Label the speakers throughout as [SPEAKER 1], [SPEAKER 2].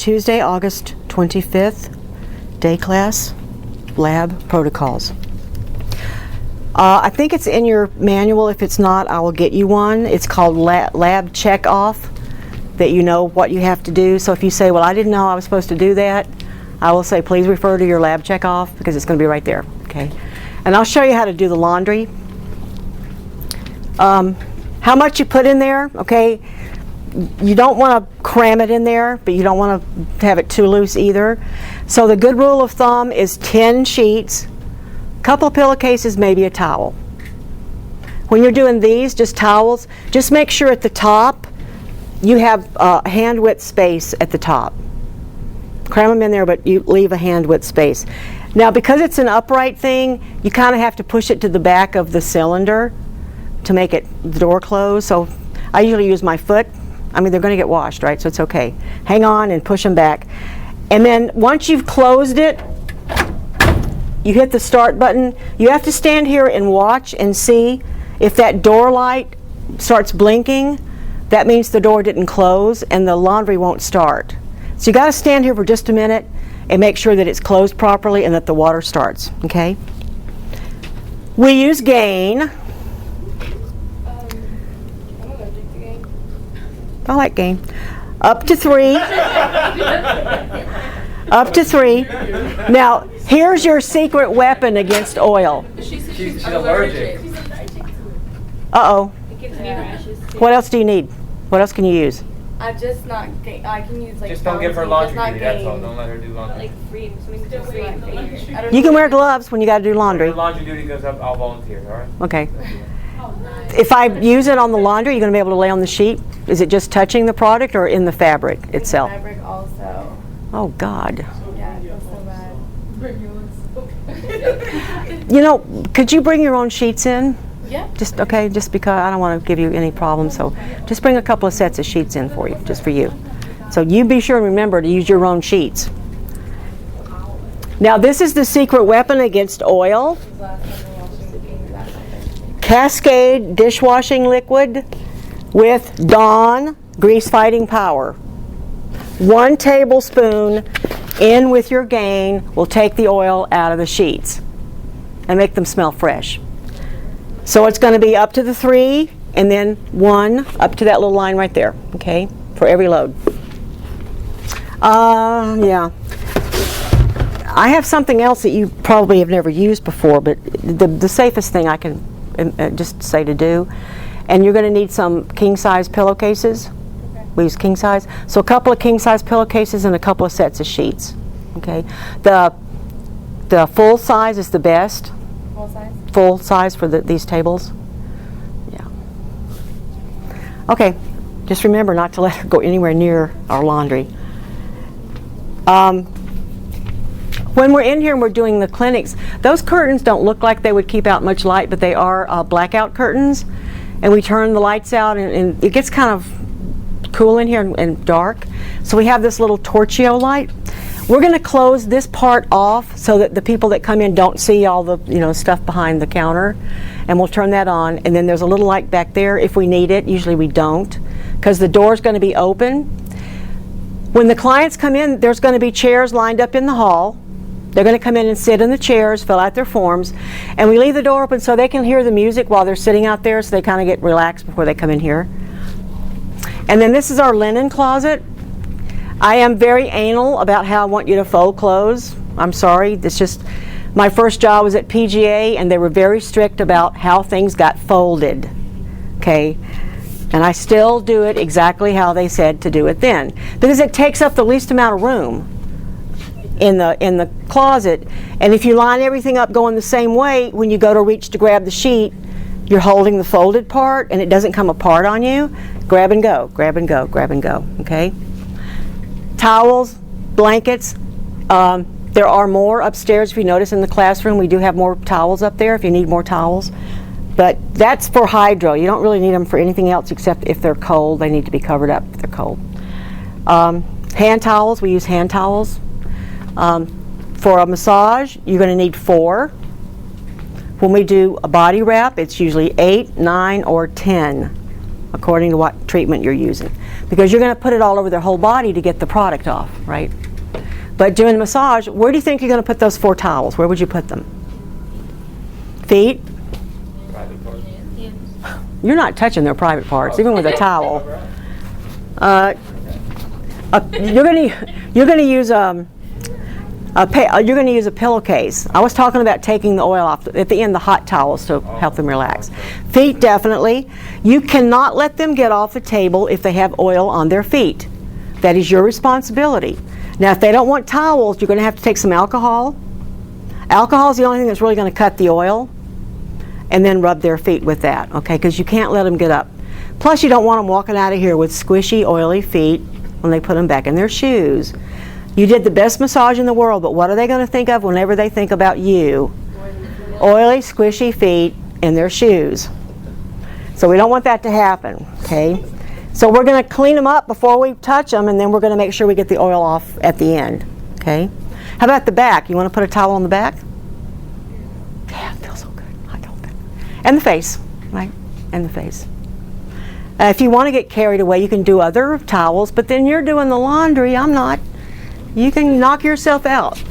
[SPEAKER 1] Tuesday, August 25th, day class, lab protocols. I think it's in your manual. If it's not, I will get you one. It's called lab check off, that you know what you have to do. So if you say, well, I didn't know I was supposed to do that, I will say, please refer to your lab check off, because it's going to be right there. Okay, and I'll show you how to do the laundry. How much you put in there, okay? You don't want to cram it in there, but you don't want to have it too loose either. So the good rule of thumb is 10 sheets, a couple of pillowcases, maybe a towel. When you're doing these, just towels, just make sure at the top you have hand width space at the top. Cram them in there, but you leave a hand width space. Now, because it's an upright thing, you kind of have to push it to the back of the cylinder to make it the door close. So I usually use my foot. I mean, they're going to get washed, right? So it's okay. Hang on and push them back. And then once you've closed it, you hit the start button. You have to stand here and watch and see if that door light starts blinking. That means the door didn't close and the laundry won't start. So you got to stand here for just a minute and make sure that it's closed properly and that the water starts, okay? We use Gain. I like Gain. Up to 3. Up to 3. Now, here's your secret weapon against oil.
[SPEAKER 2] She's allergic.
[SPEAKER 1] Uh-oh. What else do you need? What else can you use?
[SPEAKER 3] I can use like.
[SPEAKER 2] Just don't give her laundry duty, that's all. Don't let her do laundry.
[SPEAKER 3] Like free, something
[SPEAKER 1] You can wear gloves when you got to do laundry.
[SPEAKER 2] When laundry duty goes up, I'll volunteer, all right?
[SPEAKER 1] Okay. If I use it on the laundry, you're going to be able to lay on the sheet? Is it just touching the product or in the fabric itself?
[SPEAKER 3] Fabric also.
[SPEAKER 1] Oh, God.
[SPEAKER 3] Yeah, it feels so bad.
[SPEAKER 1] You know, could you bring your own sheets in?
[SPEAKER 3] Yeah.
[SPEAKER 1] Just because I don't want to give you any problems, so just bring a couple of sets of sheets in for you, just for you. So you be sure and remember to use your own sheets. Now this is the secret weapon against oil. Cascade dishwashing liquid with Dawn grease fighting power. 1 tablespoon in with your Gain will take the oil out of the sheets and make them smell fresh. So it's going to be up to the 3 and then 1 up to that little line right there, okay, for every load. Yeah. I have something else that you probably have never used before, but the safest thing I can just say to do, and you're going to need some king-size pillowcases. Okay. We use king-size. So a couple of king-size pillowcases and a couple of sets of sheets, okay. The full size is the best.
[SPEAKER 3] Full size?
[SPEAKER 1] Full size for these tables. Yeah. Okay, just remember not to let her go anywhere near our laundry. When we're in here and we're doing the clinics, those curtains don't look like they would keep out much light, but they are blackout curtains. And we turn the lights out and it gets kind of cool in here and dark. So we have this little Torchio light. We're going to close this part off so that the people that come in don't see all the stuff behind the counter, and we'll turn that on. And then there's a little light back there if we need it. Usually we don't, because the door's going to be open. When the clients come in, there's going to be chairs lined up in the hall. They're going to come in and sit in the chairs, fill out their forms, and we leave the door open so they can hear the music while they're sitting out there, so they kind of get relaxed before they come in here. And then this is our linen closet. I am very anal about how I want you to fold clothes. I'm sorry, it's just, my first job was at PGA and they were very strict about how things got folded, okay? And I still do it exactly how they said to do it then, because it takes up the least amount of room in the closet. And if you line everything up going the same way, when you go to reach to grab the sheet, you're holding the folded part and it doesn't come apart on you. Grab and go, grab and go, grab and go, okay? Towels, blankets, there are more upstairs. If you notice in the classroom, we do have more towels up there if you need more towels. But that's for hydro. You don't really need them for anything else except if they're cold. They need to be covered up if they're cold. Hand towels, we use hand towels. For a massage, you're going to need 4. When we do a body wrap, it's usually 8, 9, or 10, according to what treatment you're using. because you're going to put it all over their whole body to get the product off, right? But during the massage, where do you think you're going to put those 4 towels? Where would you put them? Feet?
[SPEAKER 2] Private part.
[SPEAKER 1] You're not touching their private parts, even with a towel. You're going to use you're going to use a pillowcase. I was talking about taking the oil off at the end, the hot towels to help them relax. Feet, definitely. You cannot let them get off the table if they have oil on their feet. That is your responsibility. Now, if they don't want towels, you're going to have to take some alcohol. Alcohol is the only thing that's really going to cut the oil, and then rub their feet with that, okay? Because you can't let them get up. Plus, you don't want them walking out of here with squishy, oily feet when they put them back in their shoes. You did the best massage in the world, but what are they going to think of whenever they think about you? Oily, squishy feet in their shoes. So we don't want that to happen, okay? So we're going to clean them up before we touch them, and then we're going to make sure we get the oil off at the end, okay? How about the back? You want to put a towel on the back? Yeah, it feels so good. I don't think. And the face, right? And the face. If you want to get carried away, you can do other towels, but then you're doing the laundry. I'm not. You can knock yourself out.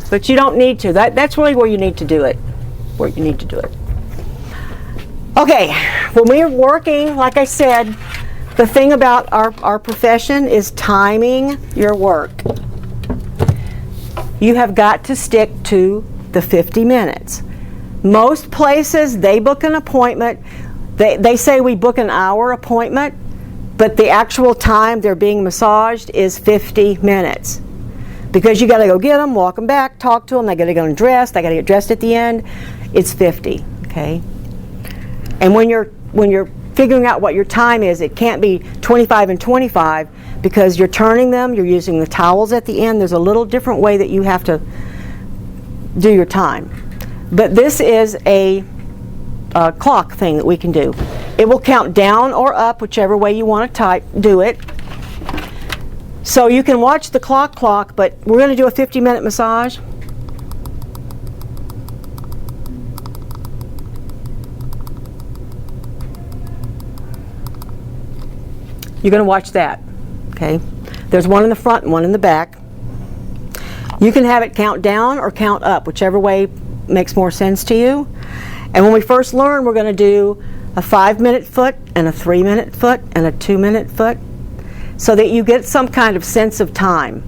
[SPEAKER 1] But you don't need to. That's really where you need to do it. Where you need to do it. Okay, when we're working, like I said, the thing about our profession is timing your work. You have got to stick to the 50 minutes. Most places, they book an appointment. They say we book an hour appointment, but the actual time they're being massaged is 50 minutes. Because you got to go get them, walk them back, talk to them, they got to go and dress, they got to get dressed at the end. It's 50, okay? And when you're figuring out what your time is, it can't be 25 and 25 because you're turning them, you're using the towels at the end. There's a little different way that you have to do your time. But this is a clock thing that we can do. It will count down or up, whichever way you want to do it. So you can watch the clock, but we're going to do a 50-minute massage. You're going to watch that, okay? There's one in the front and one in the back. You can have it count down or count up, whichever way makes more sense to you. And when we first learn, we're going to do a 5-minute foot and a 3-minute foot and a 2-minute foot so that you get some kind of sense of time.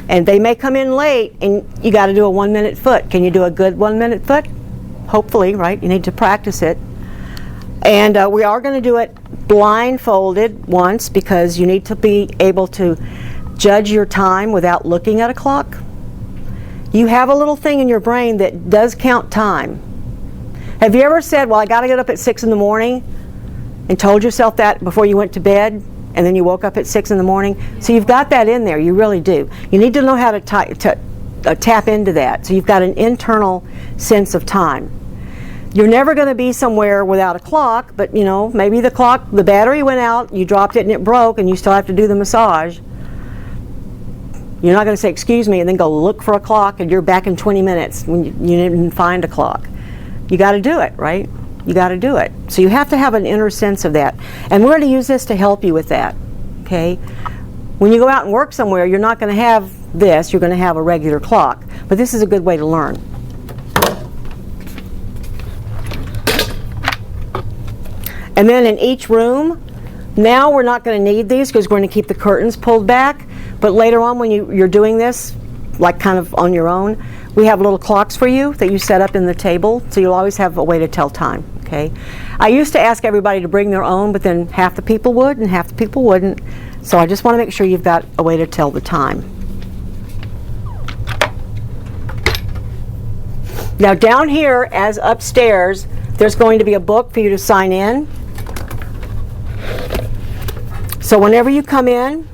[SPEAKER 1] And they may come in late and you got to do a 1-minute foot. Can you do a good 1-minute foot? Hopefully, right? You need to practice it. And we are going to do it blindfolded once because you need to be able to judge your time without looking at a clock. You have a little thing in your brain that does count time. Have you ever said, well, I got to get up at 6 in the morning, and told yourself that before you went to bed, and then you woke up at 6 in the morning? So you've got that in there. You really do. You need to know how to tap into that. So you've got an internal sense of time. You're never going to be somewhere without a clock, but you know, maybe the battery went out, you dropped it and it broke, and you still have to do the massage. You're not going to say, excuse me, and then go look for a clock and you're back in 20 minutes when you didn't find a clock. You got to do it, right? You got to do it. So you have to have an inner sense of that. And we're going to use this to help you with that, okay? When you go out and work somewhere, you're not going to have this, you're going to have a regular clock. But this is a good way to learn. And then in each room, now we're not going to need these because we're going to keep the curtains pulled back. But later on when you're doing this, like kind of on your own, we have little clocks for you that you set up in the table, so you'll always have a way to tell time, okay? I used to ask everybody to bring their own, but then half the people would and half the people wouldn't. So I just want to make sure you've got a way to tell the time. Now down here, as upstairs, there's going to be a book for you to sign in. So whenever you come in,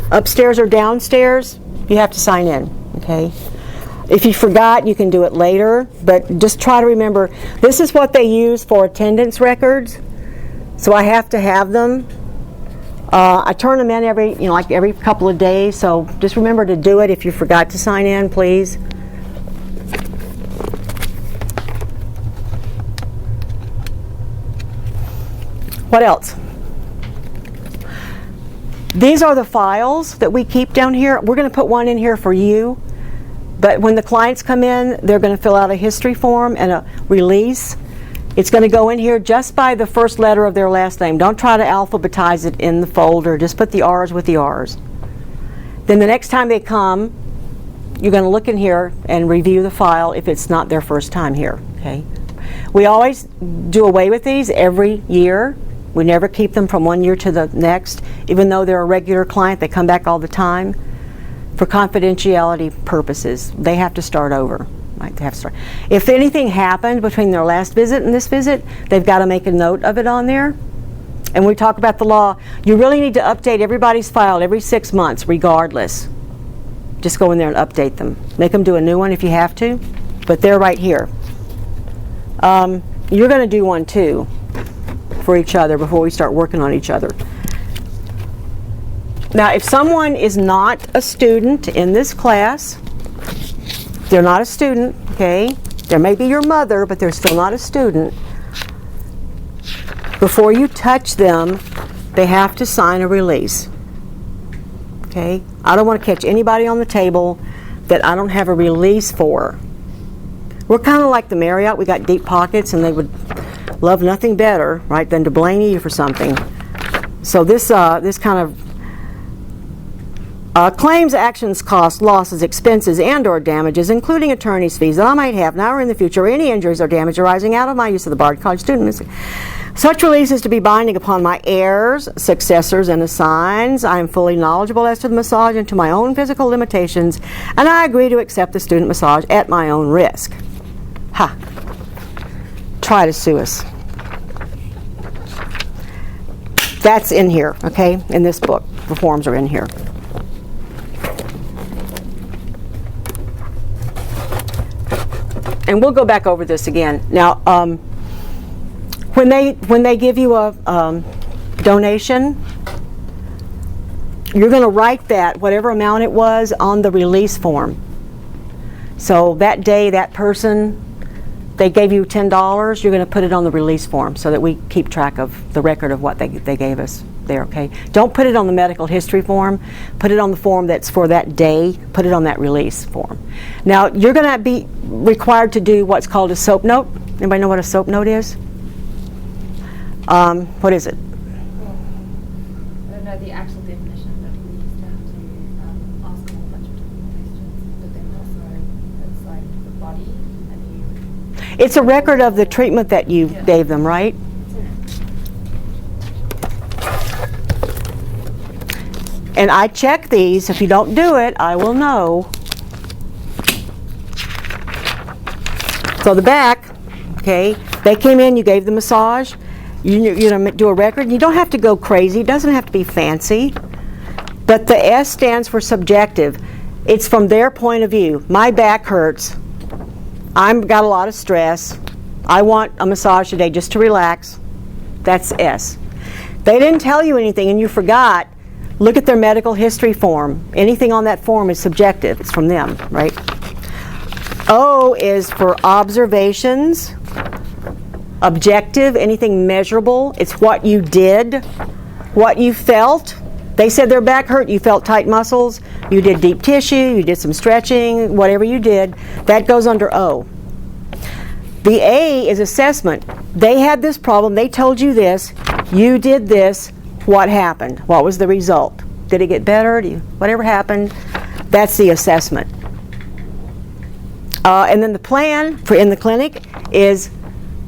[SPEAKER 1] upstairs or downstairs, you have to sign in, okay? If you forgot, you can do it later, but just try to remember, this is what they use for attendance records, so I have to have them. I turn them in every couple of days, so just remember to do it if you forgot to sign in, please. What else? These are the files that we keep down here. We're going to put one in here for you. But when the clients come in, they're going to fill out a history form and a release. It's going to go in here just by the first letter of their last name. Don't try to alphabetize it in the folder. Just put the R's with the R's. Then the next time they come, you're going to look in here and review the file if it's not their first time here. Okay? We always do away with these every year. We never keep them from one year to the next. Even though they're a regular client, they come back all the time. For confidentiality purposes, they have to start over. Right? They have to start. If anything happened between their last visit and this visit, they've got to make a note of it on there. And we talk about the law. You really need to update everybody's file every 6 months, regardless. Just go in there and update them. Make them do a new one if you have to, but they're right here. You're going to do one too for each other before we start working on each other. Now, if someone is not a student in this class, they're not a student, okay? There may be your mother, but they're still not a student. Before you touch them, they have to sign a release. Okay? I don't want to catch anybody on the table that I don't have a release for. We're kind of like the Marriott. We got deep pockets, and they would love nothing better, right, than to blame you for something. So this kind of claims, actions, costs, losses, expenses, and/or damages, including attorney's fees that I might have now or in the future, or any injuries or damage arising out of my use of the Broward College student. Such release is to be binding upon my heirs, successors, and assigns. I am fully knowledgeable as to the massage and to my own physical limitations, and I agree to accept the student massage at my own risk. Ha! Try to sue us. That's in here, okay, in this book. The forms are in here. And we'll go back over this again. Now, when they give you a donation, you're going to write that, whatever amount it was, on the release form. So that day, that person, they gave you $10, you're going to put it on the release form so that we keep track of the record of what they gave us there, okay? Don't put it on the medical history form. Put it on the form that's for that day. Put it on that release form. Now, you're going to be required to do what's called a SOAP note. Anybody know what a SOAP note is? What is it?
[SPEAKER 3] I don't know the actual definition, but we used to have to ask a whole bunch of different questions, but then also it's like the body and you...
[SPEAKER 1] It's a record of the treatment that you gave them, right? And I check these. If you don't do it, I will know. So the back, okay, they came in, you gave the massage. You do a record. You don't have to go crazy. It doesn't have to be fancy. But the S stands for subjective. It's from their point of view. My back hurts. I've got a lot of stress. I want a massage today just to relax. That's S. They didn't tell you anything and you forgot. Look at their medical history form. Anything on that form is subjective. It's from them, right? O is for observations. Objective, anything measurable. It's what you did, what you felt. They said their back hurt. You felt tight muscles. You did deep tissue. You did some stretching. Whatever you did, that goes under O. The A is assessment. They had this problem. They told you this. You did this. What happened? What was the result? Did it get better? Whatever happened, that's the assessment. And then the plan for in the clinic is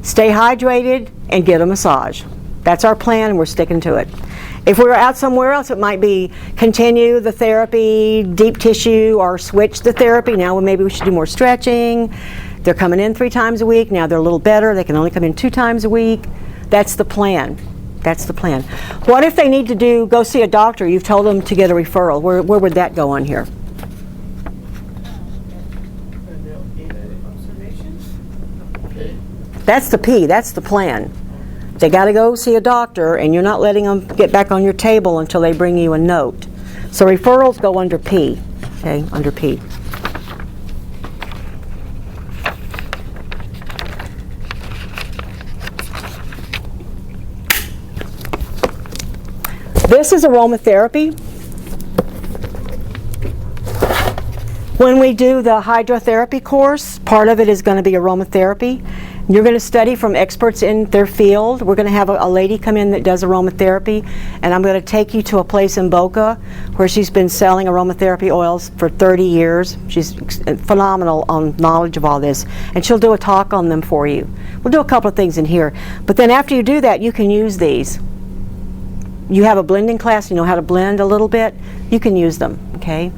[SPEAKER 1] stay hydrated and get a massage. That's our plan, and we're sticking to it. If we were out somewhere else, it might be continue the therapy, deep tissue, or switch the therapy. Now maybe we should do more stretching. They're coming in 3 times a week. Now they're a little better. They can only come in 2 times a week. That's the plan. That's the plan. What if they need to go see a doctor? You've told them to get a referral. Where would that go on here? That's the P. That's the plan. They got to go see a doctor, and you're not letting them get back on your table until they bring you a note. So referrals go under P. Okay, under P. This is aromatherapy. When we do the hydrotherapy course, part of it is going to be aromatherapy. You're going to study from experts in their field. We're going to have a lady come in that does aromatherapy, and I'm going to take you to a place in Boca where she's been selling aromatherapy oils for 30 years. She's phenomenal on knowledge of all this, and she'll do a talk on them for you. We'll do a couple of things in here, but then after you do that, you can use these. You have a blending class, you know how to blend a little bit, you can use them, okay?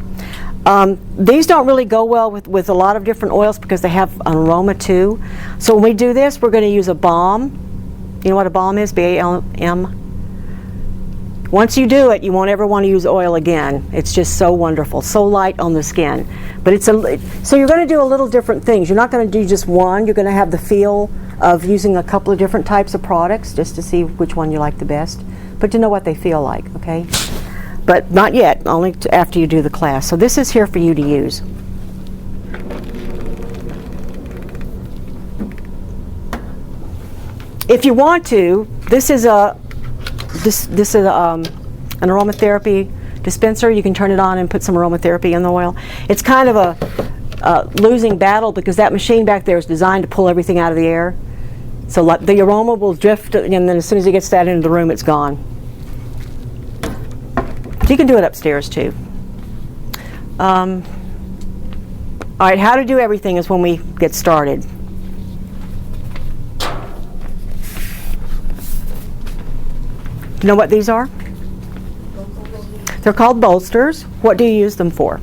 [SPEAKER 1] These don't really go well with a lot of different oils because they have an aroma too. So when we do this, we're going to use a balm. You know what a balm is? B-A-L-M. Once you do it, you won't ever want to use oil again. It's just so wonderful, so light on the skin. But so you're going to do a little different things. You're not going to do just one. You're going to have the feel of using a couple of different types of products just to see which one you like the best, but to know what they feel like, okay? But not yet, only after you do the class. So this is here for you to use. If you want to, this is an aromatherapy dispenser. You can turn it on and put some aromatherapy in the oil. It's kind of a losing battle because that machine back there is designed to pull everything out of the air. So like the aroma will drift, and then as soon as it gets that into the room, it's gone. You can do it upstairs too. All right, how to do everything is when we get started. You know what these are? They're called bolsters. What do you use them for?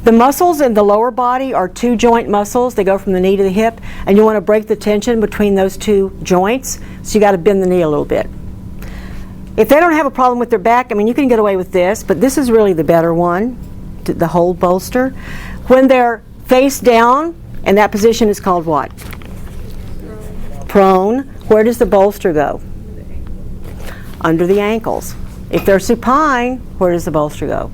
[SPEAKER 1] The muscles in the lower body are two joint muscles. They go from the knee to the hip, and you want to break the tension between those two joints, so you got to bend the knee a little bit. If they don't have a problem with their back, I mean, you can get away with this, but this is really the better one, the whole bolster. When they're face down, and that position is called what? Prone. Where does the bolster go? Under the ankles. If they're supine, where does the bolster go?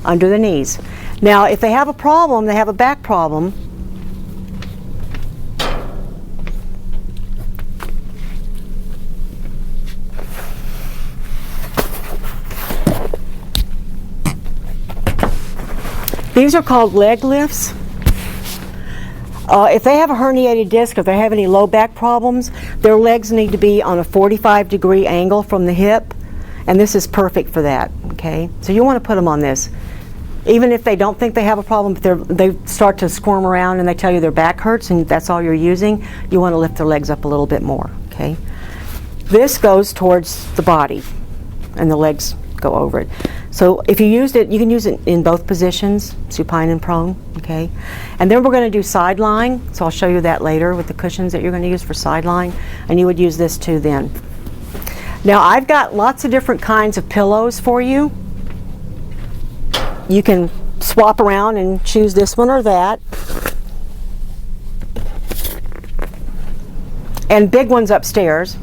[SPEAKER 1] Under the knees. Now, if they have a problem, they have a back problem, these are called leg lifts. If they have a herniated disc, if they have any low back problems, their legs need to be on a 45-degree angle from the hip, and this is perfect for that, okay? So you want to put them on this. Even if they don't think they have a problem, but they start to squirm around and they tell you their back hurts and that's all you're using, you want to lift their legs up a little bit more, okay? This goes towards the body, and the legs go over it. So if you used it, you can use it in both positions, supine and prone, okay? And then we're going to do side lying, so I'll show you that later with the cushions that you're going to use for side lying, and you would use this too then. Now I've got lots of different kinds of pillows for you. You can swap around and choose this one or that. And big ones upstairs.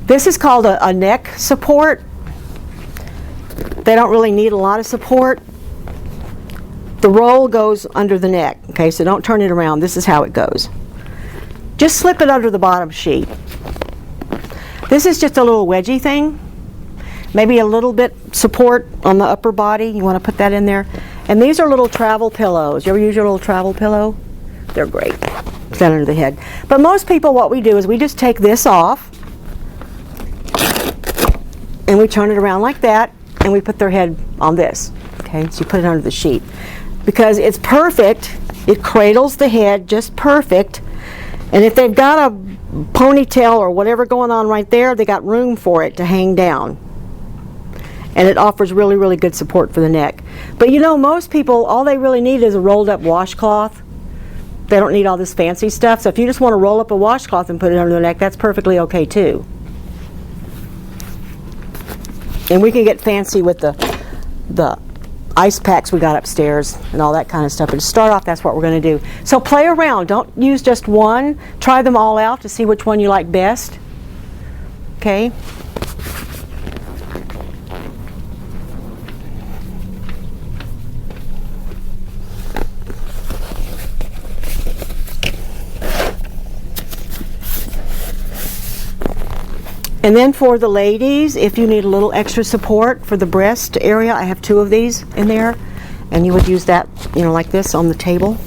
[SPEAKER 1] This is called a neck support. They don't really need a lot of support. The roll goes under the neck, okay, so don't turn it around. This is how it goes. Just slip it under the bottom sheet. This is just a little wedgie thing. Maybe a little bit support on the upper body. You want to put that in there. And these are little travel pillows. You ever use your little travel pillow? They're great. Put that under the head. But most people, what we do is we just take this off and we turn it around like that, and we put their head on this. Okay, so you put it under the sheet. Because it's perfect, it cradles the head just perfect, and if they've got a ponytail or whatever going on right there, they got room for it to hang down. And it offers really, really good support for the neck. But you know, most people, all they really need is a rolled up washcloth. They don't need all this fancy stuff, so if you just want to roll up a washcloth and put it under the neck, that's perfectly okay too. And we can get fancy with the ice packs we got upstairs and all that kind of stuff. But to start off, that's what we're going to do. So play around. Don't use just one. Try them all out to see which one you like best. Okay? And then for the ladies, if you need a little extra support for the breast area, I have 2 of these in there. And you would use that, you know, like this on the table.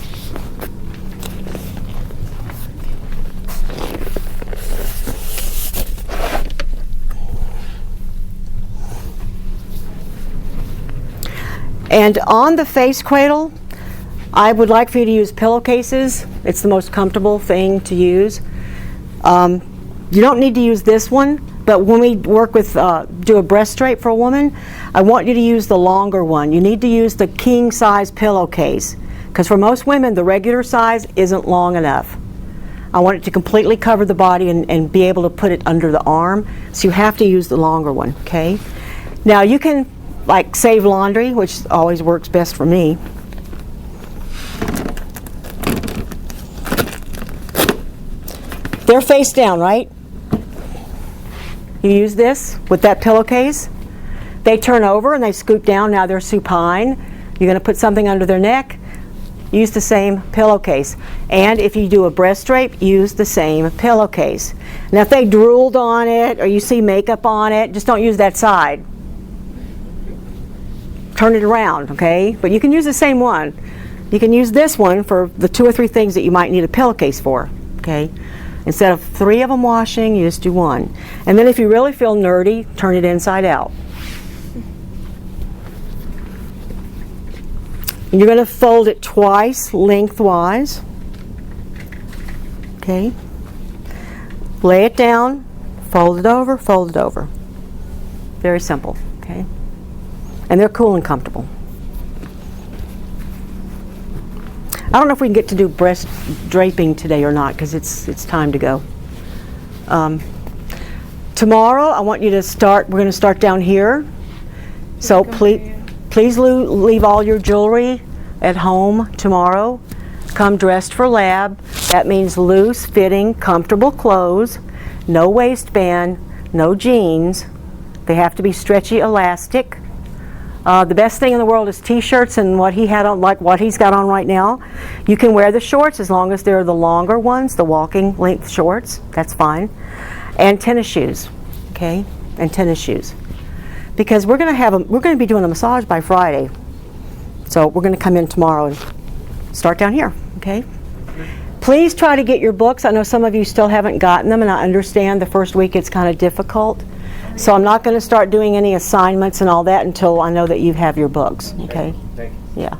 [SPEAKER 1] And on the face cradle, I would like for you to use pillowcases. It's the most comfortable thing to use. You don't need to use this one, but when we work with, do a breast drape for a woman, I want you to use the longer one. You need to use the king size pillowcase, because for most women, the regular size isn't long enough. I want it to completely cover the body and be able to put it under the arm, so you have to use the longer one, okay? Now you can like save laundry, which always works best for me. They're face down, right? You use this with that pillowcase. They turn over and they scoot down. Now they're supine. You're going to put something under their neck. Use the same pillowcase. And if you do a breast drape, use the same pillowcase. Now if they drooled on it or you see makeup on it, just don't use that side. Turn it around, okay? But you can use the same one. You can use this one for the 2 or 3 things that you might need a pillowcase for, okay? Instead of 3 of them washing, you just do 1. And then if you really feel nerdy, turn it inside out. And you're going to fold it twice lengthwise, okay? Lay it down, fold it over, fold it over. Very simple, okay? And they're cool and comfortable. I don't know if we can get to do breast draping today or not, because it's time to go. Tomorrow, I want you to start, we're going to start down here. So please leave all your jewelry at home tomorrow. Come dressed for lab. That means loose fitting, comfortable clothes, no waistband, no jeans. They have to be stretchy, elastic. The best thing in the world is t-shirts and what he had on, like what he's got on right now. You can wear the shorts as long as they're the longer ones, the walking length shorts. That's fine. And tennis shoes, okay? And tennis shoes, because we're going to be doing a massage by Friday. So we're going to come in tomorrow and start down here, okay? Please try to get your books. I know some of you still haven't gotten them, and I understand the first week it's kind of difficult. So I'm not going to start doing any assignments and all that until I know that you have your books, okay?
[SPEAKER 2] Thank you.
[SPEAKER 1] Yeah.